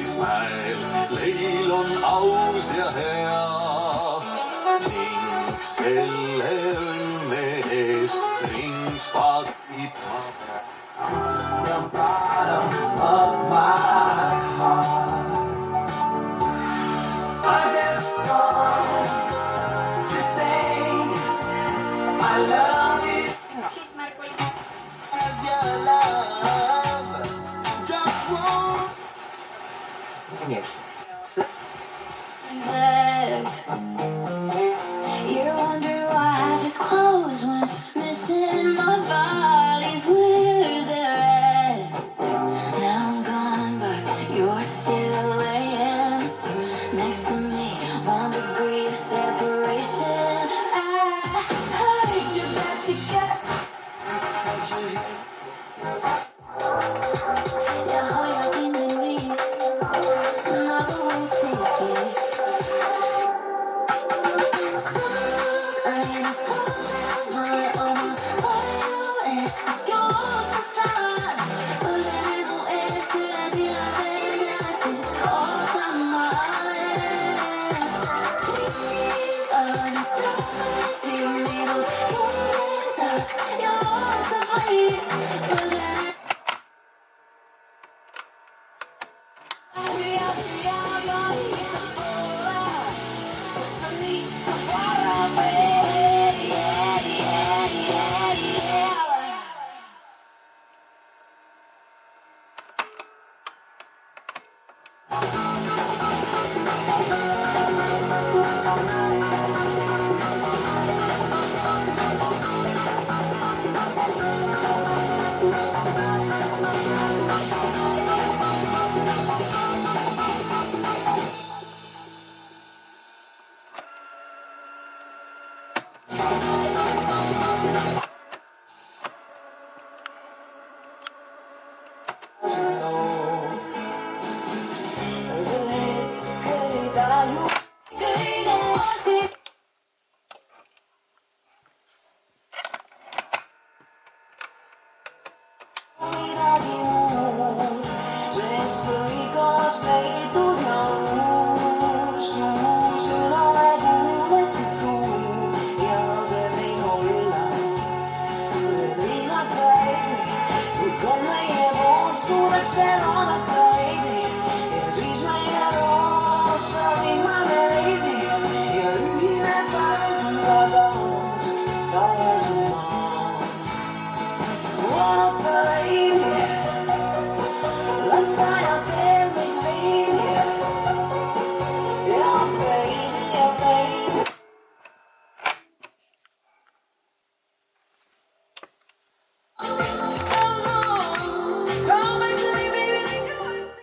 Ismail, leil on aus ja hea ning selle õnne eest rings paatib ma. The bottom of my heart, I just want to say I love you as your love just won't. You wonder why I have his clothes when missing my body's where they're at. Now I'm gone, but you're still laying next to me. 1 degree of separation. I heard you're about to get.